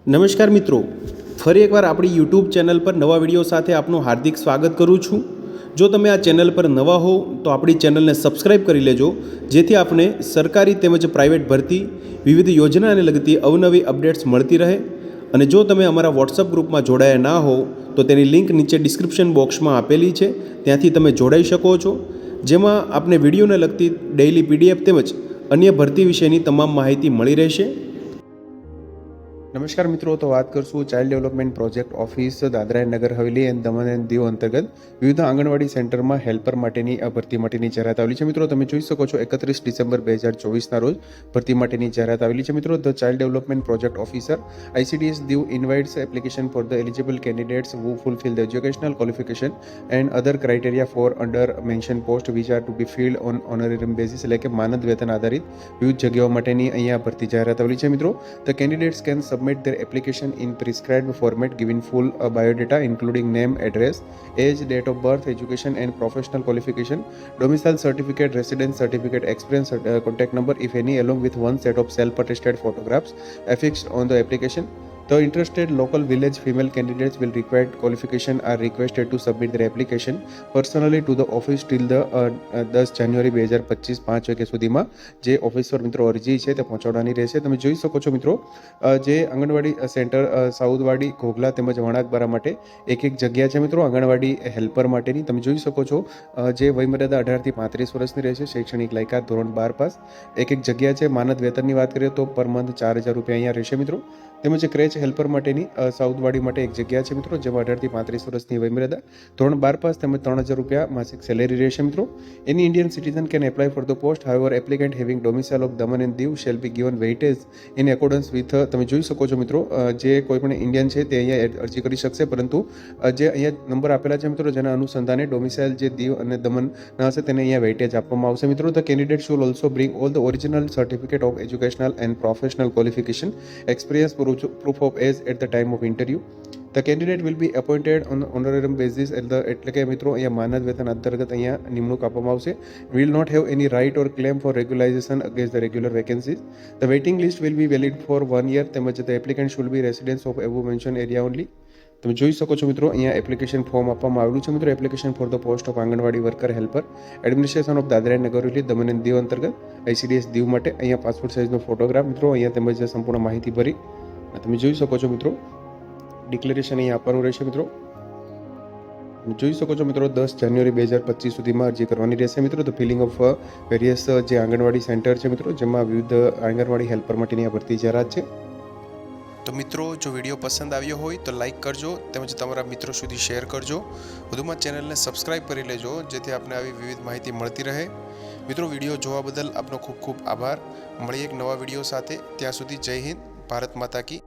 નમસ્કાર મિત્રો, ફરી એકવાર આપણી યુટ્યુબ ચેનલ પર નવા વિડીયો સાથે આપનું હાર્દિક સ્વાગત કરું છું। જો તમે આ ચેનલ પર નવા હો તો આપણી ચેનલને સબસ્ક્રાઈબ કરી લેજો, જેથી આપને સરકારી તેમજ પ્રાઇવેટ ભરતી વિવિધ યોજનાને લગતી અવનવી અપડેટ્સ મળતી રહે। અને જો તમે અમારા વોટ્સઅપ ગ્રુપમાં જોડાયા ના હો તો તેની લિંક નીચે ડિસ્ક્રિપ્શન બોક્સમાં આપેલી છે, ત્યાંથી તમે જોડાઈ શકો છો, જેમાં આપને વિડીયોને લગતી ડેઇલી પીડીએફ તેમજ અન્ય ભરતી વિશેની તમામ માહિતી મળી રહેશે। નમસ્કાર મિત્રો, તો વાત કરશું child development project office Dadra and Nagar Haveli and Daman and Diu અંતર્ગત વિવિધ આંગણવાડી સેન્ટરમાં હેલ્પર માટેની આ ભરતી માટેની જાહેરાત આવેલી છે। મિત્રો તમે જોઈ શકો છો 31 ડિસેમ્બર 2024ના રોજ ભરતી માટેની જાહેરાત આવેલી છે। મિત્રો the child development project officer ICDS Diu invites application for the eligible candidates who fulfill the educational qualification and other criteria for under mentioned post which are to be filled on honorarium basis, એટલે કે માનદ વેતન આધારિત વિવિધ જગ્યાઓ માટેની અહીંયા ભરતી જાહેરાત આવેલી છે। મિત્રો the candidates can submit their application in prescribed format giving full biodata including name, address, age, date of birth, education and professional qualification, domicile certificate, residence certificate, experience, contact number if any, along with one set of self-attested photographs affixed on the application. The interested local village female candidates will require qualification are requested to submit their application personally to the office till the 10 જાન્યુઆરી 2025 5 વાગ્યા સુધીમાં જે office પર મિત્રો અરજી છે તે પહોંચાડવાની રહેશે। તમે જોઈ શકો છો મિત્રો, જે આંગણવાડી સેન્ટર સાઉદવાડી, ઘોઘલા તેમજ વણાકબારા માટે એક જગ્યા છે મિત્રો આંગણવાડી હેલ્પર માટેની। તમે જોઈ શકો છો જે વયમર્યાદા 18 થી 35 વર્ષની રહેશે, શૈક્ષણિક લાયકાત ધોરણ 12 પાસ, એક જગ્યા છે। માનદ વેતનની વાત કરીએ તો પર મંથ 4000 રૂપિયા અહીંયા રહેશે મિત્રો। તેમજ ક્રેચ હેલ્પર માટેની સાઉદવાડી માટે એક જગ્યા છે મિત્રો, જેમાં 18 થી 35 વર્ષની વયમર્યાદા, ધોરણ 12 પાસ તેમજ 3000 રૂપિયા માસિક સેલેરી રહેશે મિત્રો। Any Indian citizen can apply for the post, however applicant having domicile of Daman and Diu shall be given weightage in accordance with, તમે જોઈ શકો છો મિત્રો જે કોઈ પણ ઇન્ડિયન છે તે અહીંયા અરજી કરી શકશે, પરંતુ જે અહીંયા નંબર આપેલા છે મિત્રો જેના અનુસંધાને ડોમિસાઇલ જે દીવ અને દમણના હશે તેને અહીંયા વેઇટેજ આપવામાં આવશે મિત્રો। The candidate should also bring all the original certificate of educational and professional qualification, experience, proof of age at the time of interview. The candidate will be appointed on honorarium basis, એટલે કે મિત્રો અહીંયા માનદ વેતન અંતર્ગત અહીંયા નિમણૂક આપવામાં આવશે। will not have any right or claim for regularization against the regular vacancies. The waiting list will be valid for 1 year, તેમજ the applicant should be residents of above mentioned area only. તમે જોઈ શકો છો મિત્રો અહીંયા application form આપવામાં આવેલું છે મિત્રો, application for the post of anganwadi worker helper administration of Dadra and Nagar Haveli Daman and Diu અંતર્ગત ICDS દીવ માટે અહીંયા પાસપોર્ટ સાઇઝનો ફોટોગ્રાફ મિત્રો અહીંયા તેમજ સંપૂર્ણ માહિતી ભરી તમે જોઈ શકો છો મિત્રો, ડિક્લેરેશન અહીંયા આપવાનું રહેશે મિત્રો। જોઈ શકો છો મિત્રો 10 જાન્યુઆરી 2025 સુધીમાં અરજી કરવાની રહેશે મિત્રો। તો ફિલિંગ ઓફ વેરિયસ જે આંગણવાડી સેન્ટર છે મિત્રો, જેમાં વિવિધ આંગણવાડી હેલ્પર માટેની આ ભરતી જાહેરાત છે। તો મિત્રો, જો વિડીયો પસંદ આવ્યો હોય તો લાઇક કરજો, તેમજ તમારા મિત્રો સુધી શેર કરજો, વધુમાં ચેનલને સબસ્ક્રાઈબ કરી લેજો, જેથી આપને આવી વિવિધ માહિતી મળતી રહે। મિત્રો, વિડીયો જોવા બદલ આપનો ખૂબ ખૂબ આભાર। મળીએ એક નવા વિડીયો સાથે, ત્યાં સુધી જય હિન્દ, ભારત માતા કી।